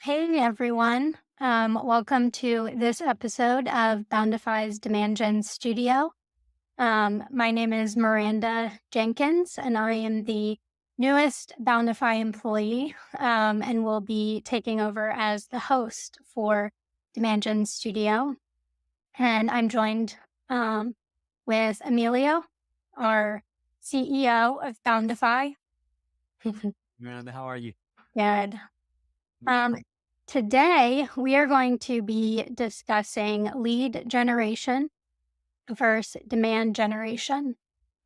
Hey everyone. Welcome to this episode of Boundify's Demand Gen Studio. My name is Miranda Jenkins, and I am the newest Boundify employee and will be taking over as the host for Demand Gen Studio. And I'm joined with Emilio, our CEO of Boundify. Miranda, how are you? Good. Um, Today, we are going to be discussing lead generation versus demand generation.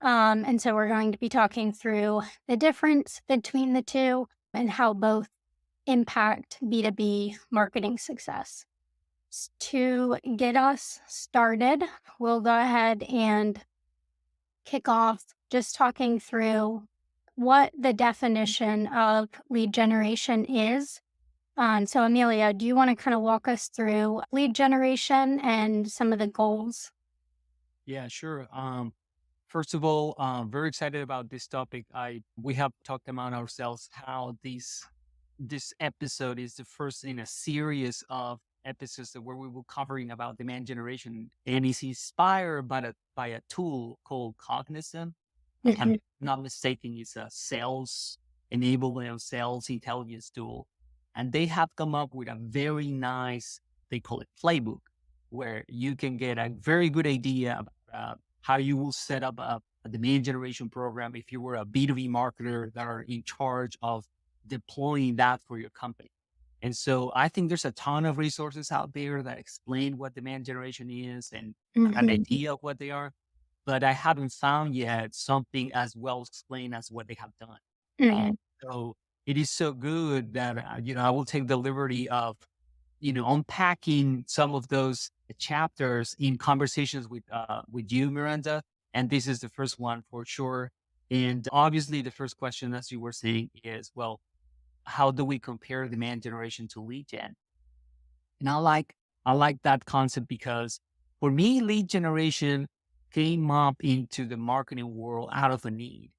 And so we're going to be talking through the difference between the two and how both impact B2B marketing success. To get us started, we'll go ahead and kick off just talking through what the definition of lead generation is. So Amelia, do you want to kind of walk us through lead generation and some of the goals? Yeah, sure. First of all, very excited about this topic. We have talked among ourselves how this episode is the first in a series of episodes where we will covering about demand generation, and it's inspired by a tool called Cognizant. If I'm Mhm. not mistaken, it's a sales enablement, sales intelligence tool, and they have come up with a very nice, they call it playbook, where you can get a very good idea about how you will set up a demand generation program if you were a B2B marketer that are in charge of deploying that for your company. And so I think there's a ton of resources out there that explain what demand generation is and an Mhm. idea of what they are, but I haven't found yet something as well explained as what they have done. Uh, Mhm. so it is so good that, I will take the liberty of, unpacking some of those chapters in conversations with you, Miranda. And this is the first one for sure. And obviously the first question, as you were saying, is, well, how do we compare demand generation to lead gen? And I like that concept because for me, lead generation came up into the marketing world out of a need.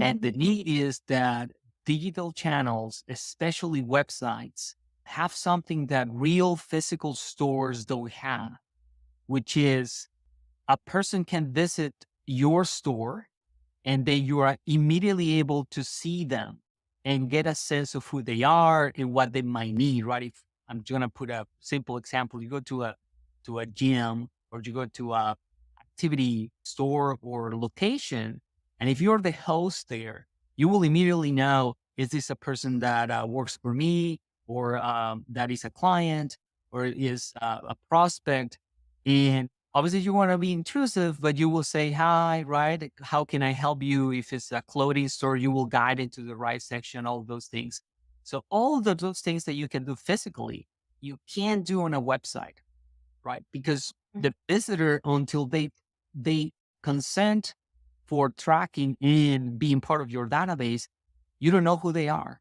And the Mhm. need is that digital channels, especially websites, have something that real physical stores don't have, which is a person can visit your store and then you are immediately able to see them and get a sense of who they are and what they might need, right? If I'm going to put a simple example, you go to a gym or you go to a activity store or location, and if you're the host there, you will immediately know, is this a person that works for me or that is a client or is a prospect? And obviously, you want to be intrusive, but you will say hi, right? How can I help you? If it's a clothing store, you will guide into the right section, all of those things. So, all of those things that you can do physically, you can't do on a website, right? Because the visitor, until they consent for tracking and being part of your database, you don't know who they are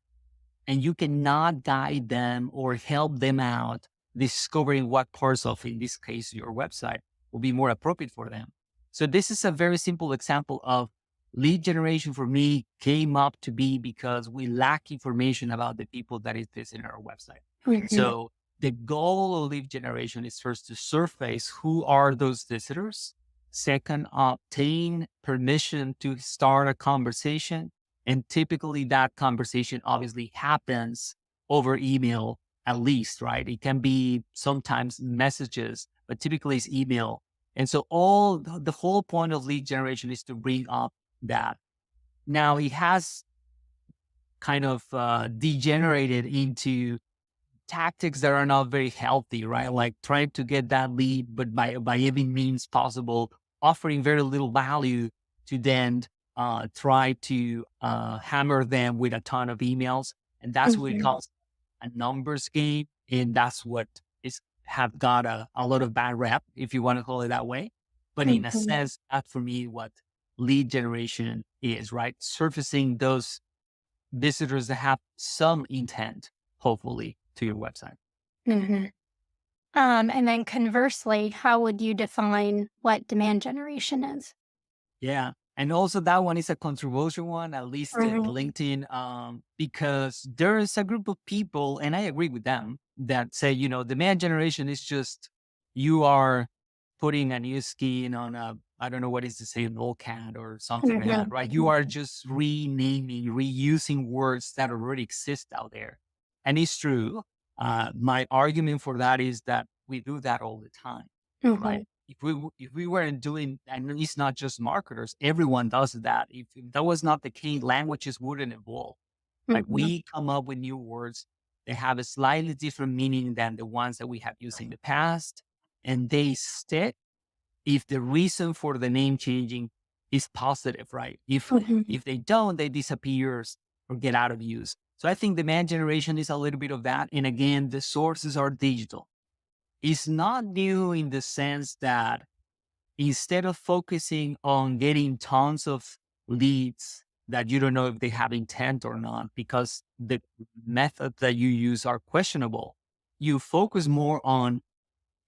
and you cannot guide them or help them out discovering what parts of, in this case, your website will be more appropriate for them. So this is a very simple example of lead generation for me came up to be because we lack information about the people that is visiting our website. Mhm. So the goal of lead generation is first to surface who are those visitors. Second, obtain permission to start a conversation, and typically that conversation obviously happens over email at least, right? It can be sometimes messages, but typically it's email. And so the whole point of lead generation is to bring up that. Now it has kind of degenerated into tactics that are not very healthy, right? Like trying to get that lead, but by any means possible, offering very little value to then try to hammer them with a ton of emails. And that's what it Mhm. calls a numbers game. And that's what is have got a lot of bad rep, if you want to call it that way. But in a Mhm. sense, that for me, what lead generation is, right? Surfacing those visitors that have some intent, hopefully, to your website. Mhm. And then conversely, how would you define what demand generation is? Yeah. And also that one is a controversial one, at least at Mhm. LinkedIn, because there is a group of people, and I agree with them, that say, demand generation is just you are putting a new skin on a, I don't know what is to say, an old cat or something like that, Mhm. right? You are just renaming, reusing words that already exist out there. And it's true. My argument for that is that we do that all the time, right? Mhm. If we weren't doing, and it's not just marketers, everyone does that. If that was not the case, languages wouldn't evolve. Like Mhm. we come up with new words, they have a slightly different meaning than the ones that we have used in the past, and they stick if the reason for the name changing is positive, right? If Mhm. if they don't, they disappear or get out of use. So I think demand generation is a little bit of that. And again, the sources are digital. It's not new in the sense that instead of focusing on getting tons of leads that you don't know if they have intent or not, because the method that you use are questionable, you focus more on,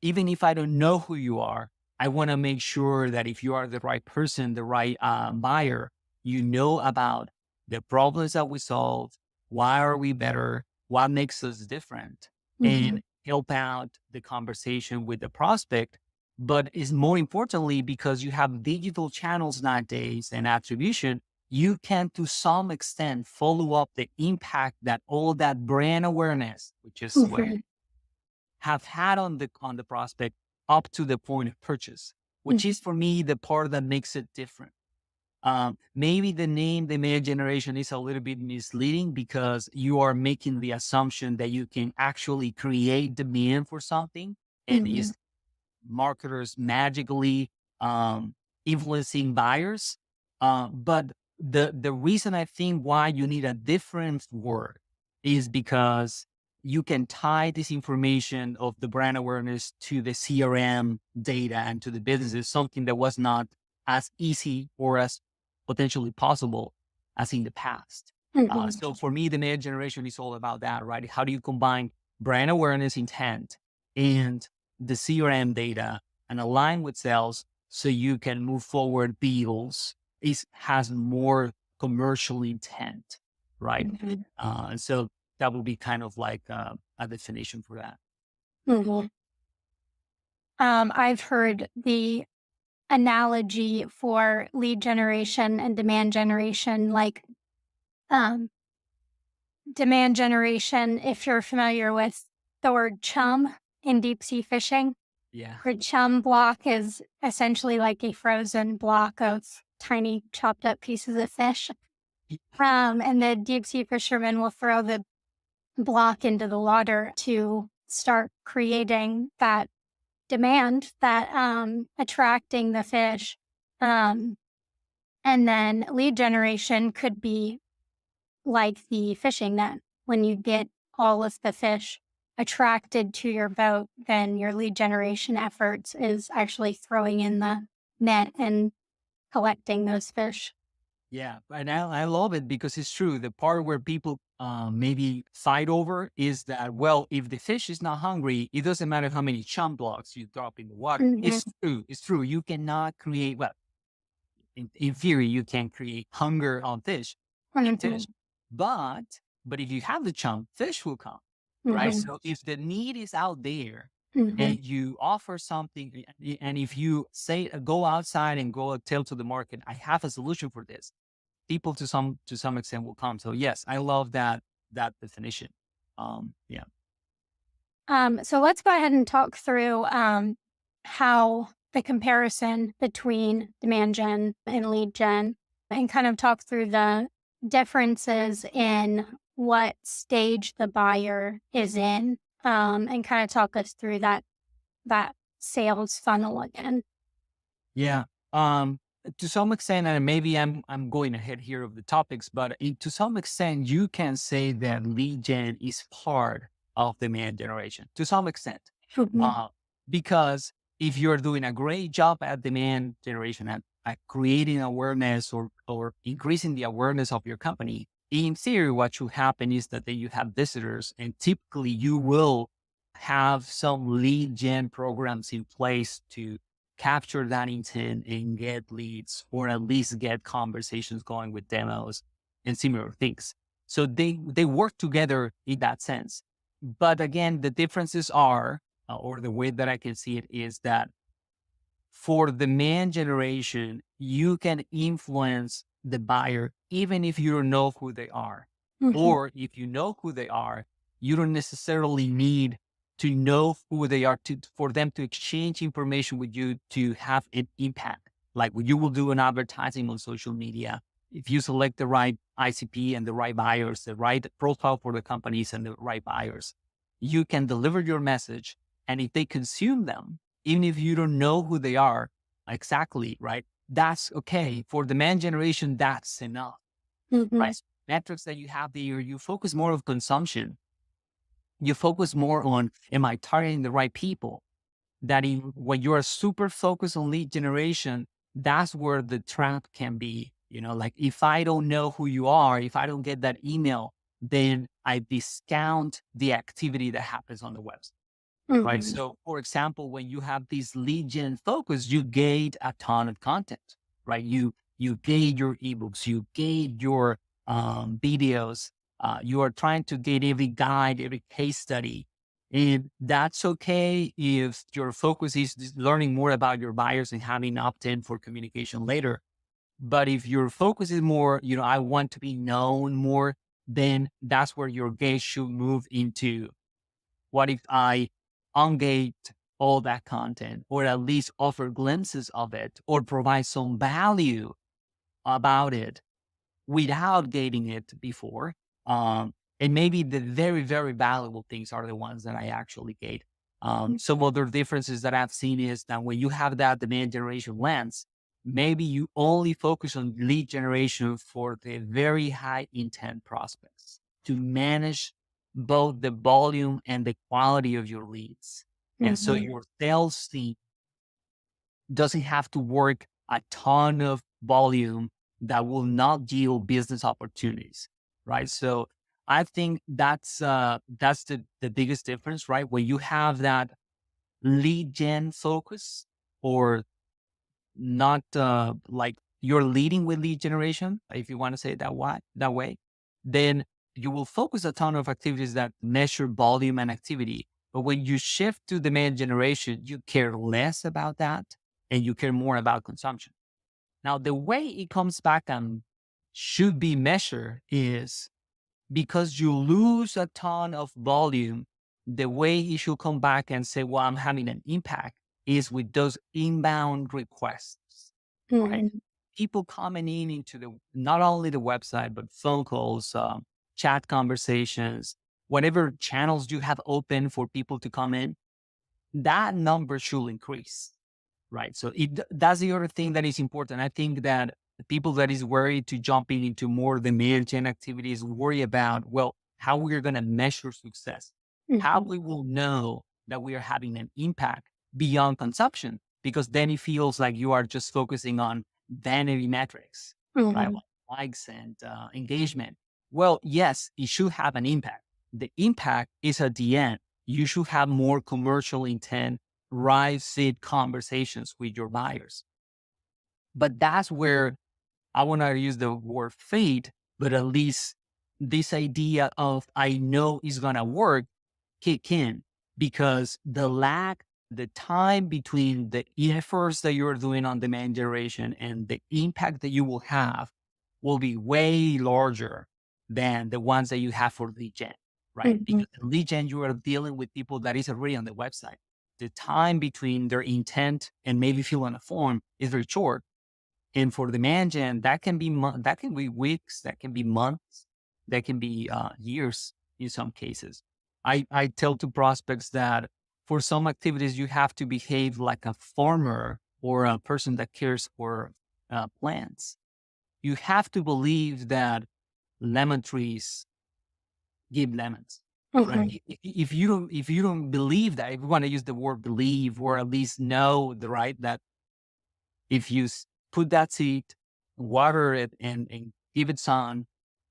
even if I don't know who you are, I want to make sure that if you are the right person, the right buyer, you know about the problems that we solve, why are we better, what makes us different, Mhm. and help out the conversation with the prospect. But is more importantly, because you have digital channels nowadays and attribution, you can to some extent follow up the impact that all that brand awareness, which is what Mhm. have had on the prospect up to the point of purchase, which Mhm. is for me the part that makes it different. Maybe the name demand generation is a little bit misleading because you are making the assumption that you can actually create demand for something and Mhm. is marketers magically um, influencing buyers. But the reason I think why you need a different word is because you can tie this information of the brand awareness to the CRM data and to the businesses, something that was not as easy or as potentially possible as in the past. Mhm. So for me, the demand generation is all about that, right? How do you combine brand awareness intent and the CRM data and align with sales so you can move forward deals has more commercial intent, right? Mhm. And so that would be kind of like a definition for that. Mhm. I've heard the analogy for lead generation and demand generation, like, um, demand generation, if you're familiar with the word chum in deep sea fishing, Yeah. the chum block is essentially like a frozen block of tiny chopped up pieces of fish. And the deep sea fishermen will throw the block into the water to start creating that demand, that attracting the fish. Um, and then lead generation could be like the fishing net. When you get all of the fish attracted to your boat, then your lead generation efforts is actually throwing in the net and collecting those fish. Yeah, and I love it because it's true. The part where people maybe fight over is that, well, if the fish is not hungry, it doesn't matter how many chum blocks you drop in the water. Mhm. It's true. It's true. You cannot create, well, in theory, you can create hunger on fish, eat fish. Mhm. But if you have the chum, fish will come, right? Mhm. So if the need is out there Mhm. and you offer something, and if you say, go outside and go tell to the market, I have a solution for this, people to some extent will come. So yes, I love that definition. Yeah. So let's go ahead and talk through how the comparison between demand gen and lead gen, and kind of talk through the differences in what stage the buyer is in, and kind of talk us through that sales funnel again. Yeah. Um, to some extent, and maybe I'm going ahead here of the topics, but to some extent, you can say that lead gen is part of demand generation to some extent, Mhm. uh, because if you're doing a great job at demand generation at creating awareness or increasing the awareness of your company, in theory, what should happen is that then you have visitors, and typically you will have some lead gen programs in place to capture that intent and get leads, or at least get conversations going with demos and similar things. So they work together in that sense. But again, the differences are, or the way that I can see it is that for the demand generation, you can influence the buyer even if you don't know who they are. Mhm. Or if you know who they are, you don't necessarily need to know who they are for them to exchange information with you to have an impact. Like when you will do an advertising on social media, if you select the right ICP and the right buyers, the right profile for the companies and the right buyers, you can deliver your message. And if they consume them, even if you don't know who they are exactly, right? That's okay. For demand generation, that's enough, right? Mhm. So metrics that you have there, you focus more of consumption. You focus more on, am I targeting the right people? When you are super focused on lead generation, that's where the trap can be. Like if I don't know who you are, if I don't get that email, then I discount the activity that happens on the website, right? Mhm. So, for example, when you have this lead gen focus, you gate a ton of content, right? You gate your ebooks, you gate your videos. You are trying to gate every guide, every case study, and that's okay if your focus is just learning more about your buyers and having opt-in for communication later. But if your focus is more, I want to be known more, then that's where your gaze should move into. What if I ungate all that content, or at least offer glimpses of it, or provide some value about it without gating it before? And maybe the very, very valuable things are the ones that I actually gate. Some other differences that I've seen is that when you have that demand generation lens, maybe you only focus on lead generation for the very high intent prospects to manage both the volume and the quality of your leads. And so Mhm. your sales team doesn't have to work a ton of volume that will not yield business opportunities, right? So I think that's the biggest difference, right? When you have that lead gen focus, or not like you're leading with lead generation, if you want to say it that way, then you will focus a ton of activities that measure volume and activity. But when you shift to demand generation, you care less about that and you care more about consumption. Now, the way it comes back and should be measured is because you lose a ton of volume, the way it should come back and say, well, I'm having an impact is with those inbound requests, right? Mhm. People coming in into not only the website, but phone calls, chat conversations, whatever channels you have open for people to come in, that number should increase. Right. So that's the other thing that is important. I think that the people that is worried to jumping into more demand gen activities worry about, well, how we're going to measure success, how Mhm. we will know that we are having an impact beyond consumption, because then it feels like you are just focusing on vanity metrics, right? Mhm. Like likes and engagement. Well, yes, it should have an impact. The impact is at the end. You should have more commercial intent, right seat conversations with your buyers. But that's where I want to use the word fate, but at least this idea of I know is going to work kick in, because the time between the efforts that you're doing on demand generation and the impact that you will have will be way larger than the ones that you have for lead gen, right? Mhm. Because in lead gen, you are dealing with people that is already on the website. The time between their intent and maybe filling a form is very short. And for demand gen, that can be weeks, that can be months, that can be years in some cases. I tell to prospects that for some activities, you have to behave like a farmer or a person that cares for plants. You have to believe that lemon trees give lemons, right? Mhm. If you don't believe that, if you want to use the word believe, or at least know the right that if you put that seed, water it, and give it sun,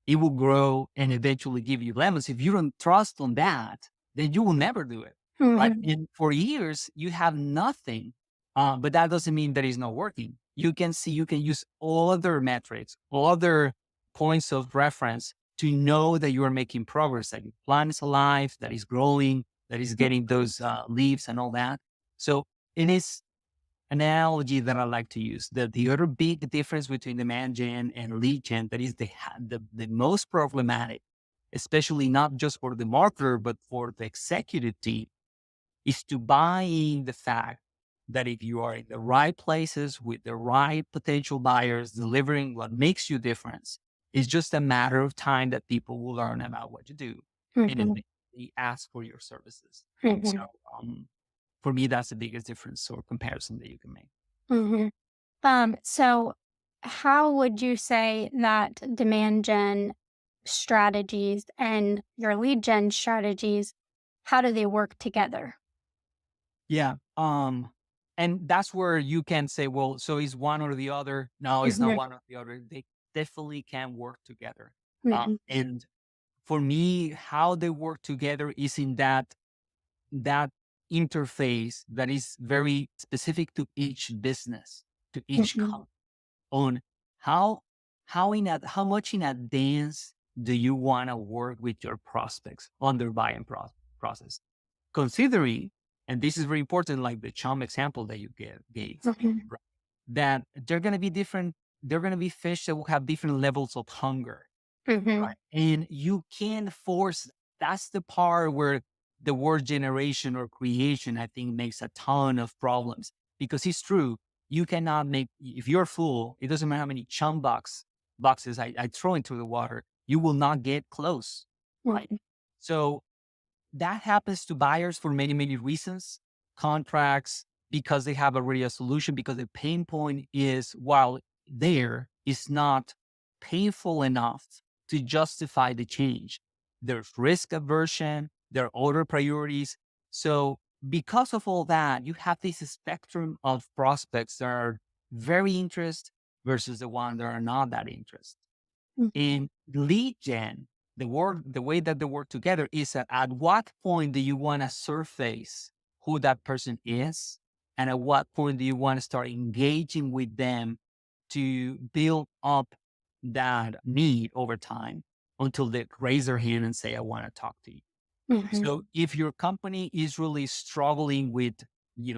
it will grow and eventually give you lemons. If you don't trust on that, then you will never do it, right? Mhm. And for years, you have nothing. But that doesn't mean that it's not working. You can see, you can use all other metrics, all other points of reference to know that you are making progress, that your plant is alive, that is growing, that is getting those leaves and all that. So it is an analogy that I like to use. The other big difference between demand gen and lead gen that is the most problematic, especially not just for the marketer, but for the executive team, is to buy in the fact that if you are in the right places with the right potential buyers delivering what makes you difference, it's just a matter of time that people will learn about what you do and Mhm, eventually ask for your services. So mhm, for me, that's the biggest difference or comparison that you can make. mhm. So how would you say that demand gen strategies and your lead gen strategies, how do they work together? Yeah. And that's where you can say, well, so is one or the other? No, it's not Mhm, one or the other. They definitely can work together. mhm, And for me, how they work together is in that interface that is very specific to each business, to each mhm, company on how how much in advance do you want to work with your prospects on their buying process, considering, and this is very important, like the chum example that you gave, mhm, right, that they're going to be different. They're going to be fish that will have different levels of hunger. mhm, Right. And you can force, that's the part where the word generation or creation, I think, makes a ton of problems because it's true. You cannot make, if you're full, it doesn't matter how many boxes I throw into the water, you will not get close. Right. mhm, So that happens to buyers for many, many reasons. Contracts, because they have already a solution, because the pain point is, while there, is not painful enough to justify the change. There's risk aversion, there are other priorities. So, because of all that, you have this spectrum of prospects that are very interested versus the one that are not that interested. mhm, In lead gen, the way that they work together is that at what point do you want to surface who that person is? And at what point do you want to start engaging with them to build up that need over time until they raise their hand and say, I want to talk to you. mhm, So if your company is really struggling with,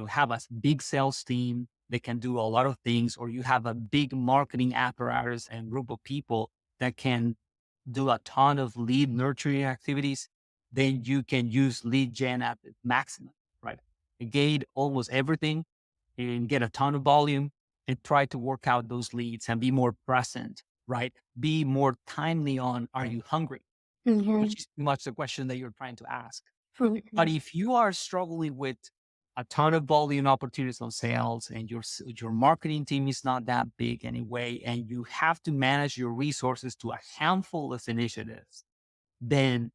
have a big sales team that can do a lot of things, or you have a big marketing apparatus and group of people that can do a ton of lead nurturing activities, then you can use lead gen at its maximum, right? Engage almost everything and get a ton of volume and try to work out those leads and be more present, right? Be more timely on, are you hungry? mhm, Which is pretty much the question that you're trying to ask. But mhm, if you are struggling with a ton of volume opportunities on sales and your marketing team is not that big anyway, and you have to manage your resources to a handful of initiatives, then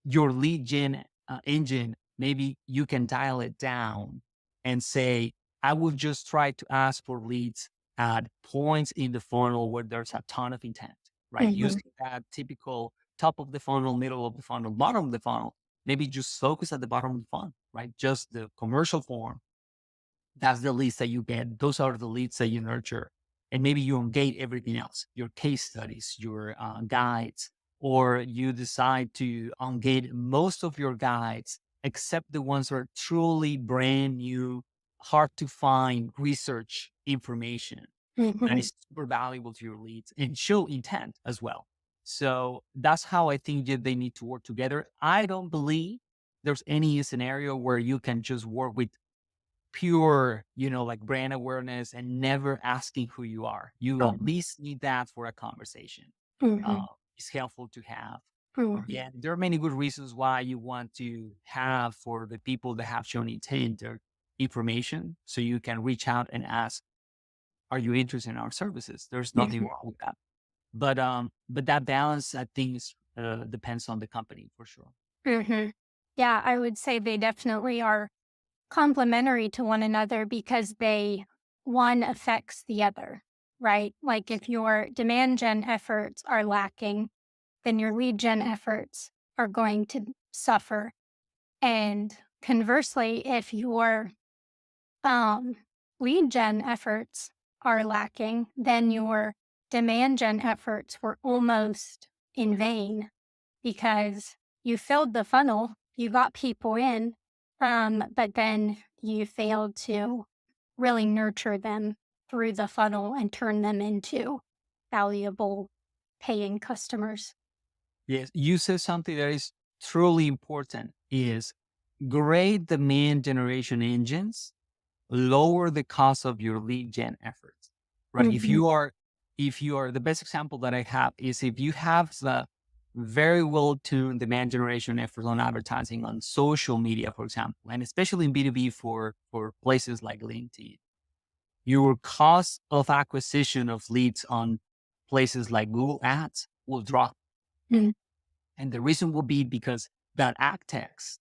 your lead gen engine, maybe you can dial it down and say, I would just try to ask for leads at points in the funnel where there's a ton of intent, right? mhm, Using that typical top of the funnel, middle of the funnel, bottom of the funnel, maybe just focus at the bottom of the funnel, right? Just the commercial form, that's the leads that you get. Those are the leads that you nurture. And maybe you engage everything else, your case studies, your guides, or you decide to engage most of your guides, except the ones that are truly brand new, hard to find research information that mhm, is super valuable to your leads and show intent as well. So that's how I think that they need to work together. I don't believe there's any scenario where you can just work with pure, like brand awareness and never asking who you are. You at least need that for a conversation. Uh, mhm, it's helpful to have. mhm, Again, there are many good reasons why you want to have for the people that have shown intent their information so you can reach out and ask, are you interested in our services? There's nothing mhm, wrong with that. But that balance, I think, depends on the company for sure. mhm. Yeah, I would say they definitely are complementary to one another because one affects the other, right? Like if your demand gen efforts are lacking, then your lead gen efforts are going to suffer. And conversely, if your lead gen efforts are lacking, then your demand gen efforts were almost in vain because you filled the funnel, you got people in, but then you failed to really nurture them through the funnel and turn them into valuable paying customers. Yes, you said something that is truly important is great demand generation engines lower the cost of your lead gen efforts, right? Mhm, If you are the best example that I have is if you have the very well tuned demand generation efforts on advertising on social media, for example, and especially in B2B for places like LinkedIn, your cost of acquisition of leads on places like Google Ads will drop. mm, And the reason will be because that ad text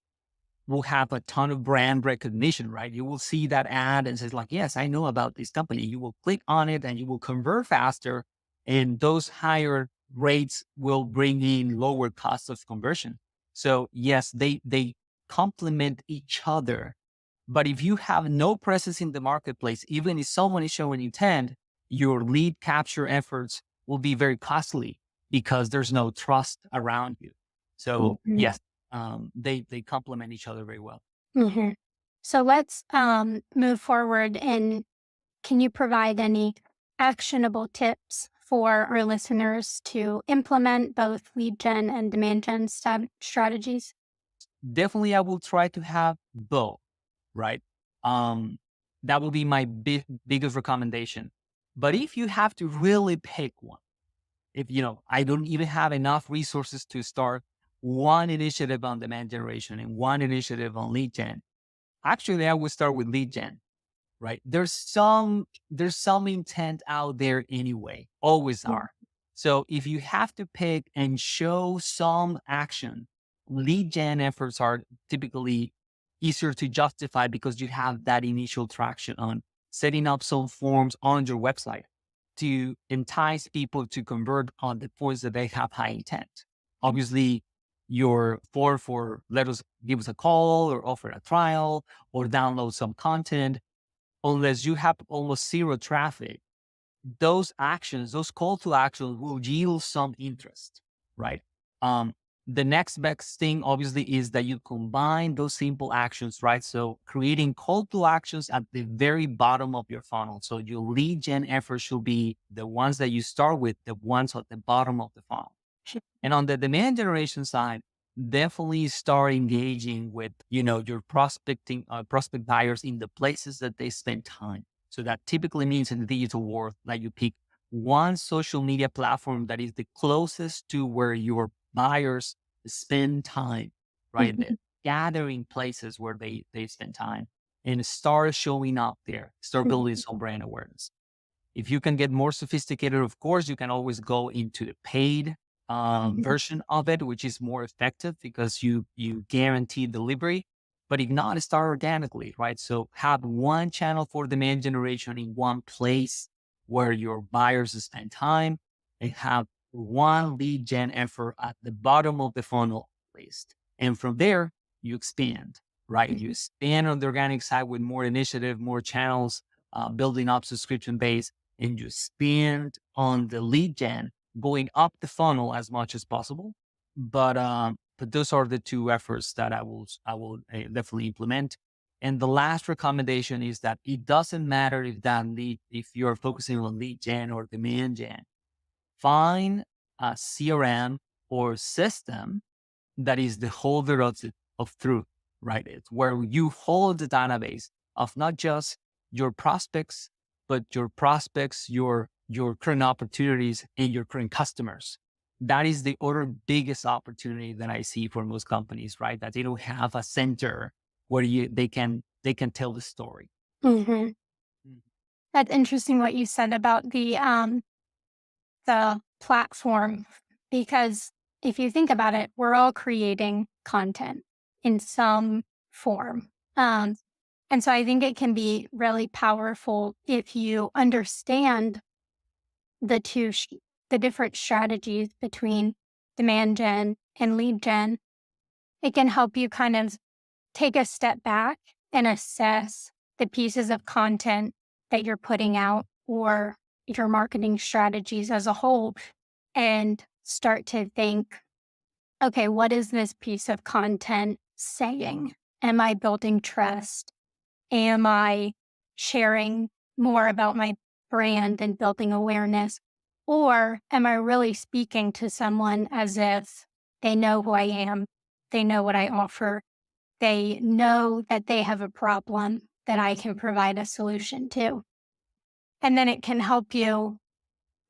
will have a ton of brand recognition, right? You will see that ad and says like, yes, I know about this company. You will click on it and you will convert faster. And those higher rates will bring in lower costs of conversion. So yes, they complement each other. But if you have no presence in the marketplace, even if someone is showing intent, your lead capture efforts will be very costly because there's no trust around you. So mhm, yes, they complement each other very well. mhm. So let's move forward. And can you provide any actionable tips for our listeners to implement both lead gen and demand gen strategies? Definitely, I will try to have both, right? Um, that will be my biggest recommendation. But if you have to really pick one, if I don't even have enough resources to start one initiative on demand generation and one initiative on lead gen, actually, I would start with lead gen, right? There's some intent out there anyway, always Mm, are. So if you have to pick and show some action, lead gen efforts are typically easier to justify because you have that initial traction on setting up some forms on your website to entice people to convert on the points that they have high intent. Obviously, your form for let us give us a call or offer a trial or download some content, unless you have almost zero traffic, those actions, those call to actions will yield some interest, right? Um, the next best thing, obviously, is that you combine those simple actions, right? So creating call to actions at the very bottom of your funnel. So your lead gen effort should be the ones that you start with, the ones at the bottom of the funnel. And on the demand generation side, definitely start engaging with, your prospect buyers in the places that they spend time. So that typically means in the digital world that you pick one social media platform that is the closest to where your buyers spend time, right? The mhm, gathering places where they spend time and start showing up there, start building mhm, some brand awareness. If you can get more sophisticated, of course, you can always go into the paid mhm, version of it, which is more effective because you guarantee delivery. But if not, start organically, right? So have one channel for demand generation in one place where your buyers spend time, and have one lead gen effort at the bottom of the funnel list. And from there, you expand, right? You mhm, expand on the organic side with more initiative, more channels, building up subscription base, and you spend on the lead gen going up the funnel as much as possible. But those are the two efforts that I will definitely implement. And the last recommendation is that it doesn't matter if you're focusing on lead gen or demand gen. Find a CRM or system that is the holder of truth, right? It's where you hold the database of not just your prospects, but your current opportunities, and your current customers. That is the other biggest opportunity that I see for most companies, right? That they don't have a center where they can tell the story. mhm. That's interesting what you said about the platform, because if you think about it, we're all creating content in some form. Um, and so I think it can be really powerful if you understand the the different strategies between demand gen and lead gen. It can help you kind of take a step back and assess the pieces of content that you're putting out or your marketing strategies as a whole and start to think, okay, what is this piece of content saying? Am I building trust? Am I sharing more about my brand and building awareness? Or am I really speaking to someone as if they know who I am? They know what I offer. They know that they have a problem that I can provide a solution to. And then it can help you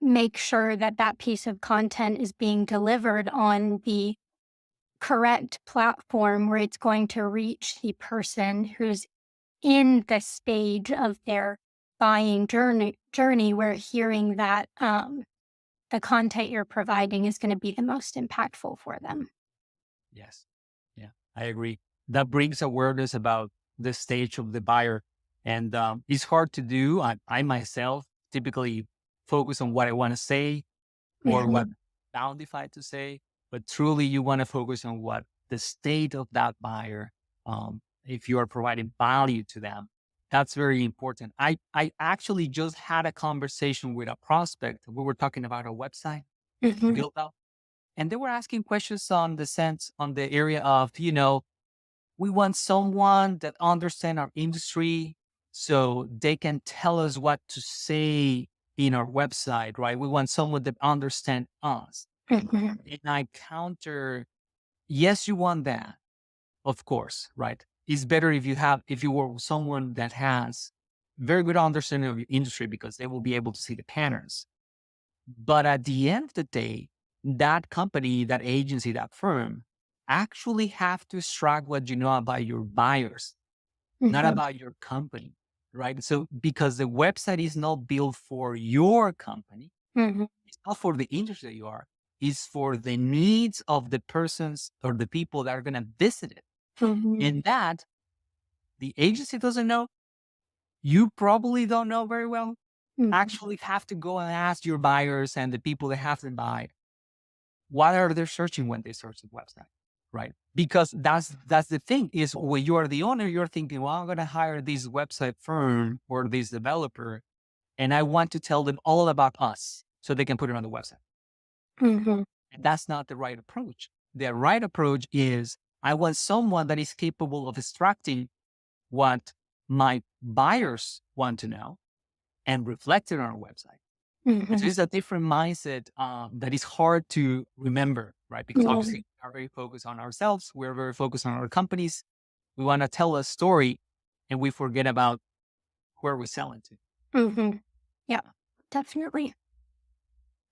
make sure that that piece of content is being delivered on the correct platform where it's going to reach the person who's in the stage of their buying journey where hearing that the content you're providing is going to be the most impactful for them. Yes. Yeah, I agree. That brings awareness about the stage of the buyer. And it's hard to do. I myself typically focus on what I want to say or what Mhm, boundified to say, but truly you want to focus on what the state of that buyer, if you are providing value to them. That's very important. I actually just had a conversation with a prospect. We were talking about a website mhm, build out, and they were asking questions on the sense on the area of, we want someone that understand our industry so they can tell us what to say in our website, right? We want someone that understand us. mhm, And I counter, yes, you want that, of course, right? It's better if you were someone that has very good understanding of your industry because they will be able to see the patterns. But at the end of the day, that company, that agency, that firm actually have to extract what you know about your buyers, not mhm, about your company, right? So because the website is not built for your company, mhm, it's not for the industry that you are, it's for the needs of the persons or the people that are going to visit it. mhm, And that the agency doesn't know, you probably don't know very well. mhm, Actually have to go and ask your buyers and the people that have to buy what are they searching when they search the website, right? Because that's the thing is when you are the owner, you're thinking, well, I'm going to hire this website firm or this developer, and I want to tell them all about us so they can put it on the website. mhm, And that's not the right approach. The right approach is I want someone that is capable of extracting what my buyers want to know and reflect it on our website. And so mhm, it's a different mindset that is hard to remember, right? Because obviously mhm, we are very focused on ourselves. We're very focused on our companies. We want to tell a story and we forget about where we're selling to. mhm. Yeah, definitely.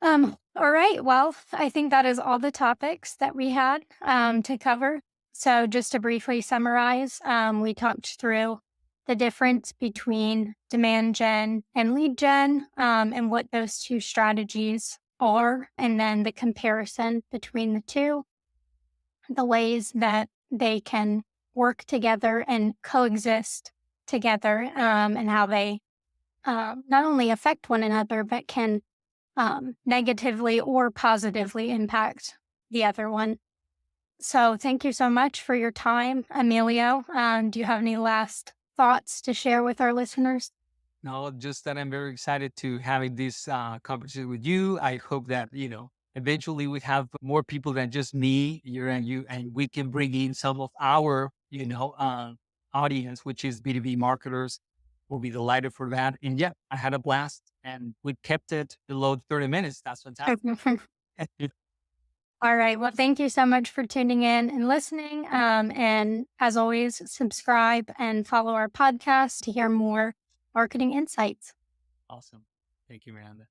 All right. Well, I think that is all the topics that we had to cover. So, just to briefly summarize, we talked through the difference between demand gen and lead gen and what those two strategies are, and then the comparison between the two, the ways that they can work together and coexist together, and how they not only affect one another, but can negatively or positively impact the other one. So, thank you so much for your time, Emilio. Do you have any last thoughts to share with our listeners? No, just that I'm very excited to having this conversation with you. I hope that, eventually we have more people than just me, you and you, and we can bring in some of our, audience, which is B2B marketers. We'll be delighted for that. And yeah, I had a blast and we kept it below 30 minutes. That's fantastic. All right. Well, thank you so much for tuning in and listening. And as always, subscribe and follow our podcast to hear more marketing insights. Awesome. Thank you, Miranda.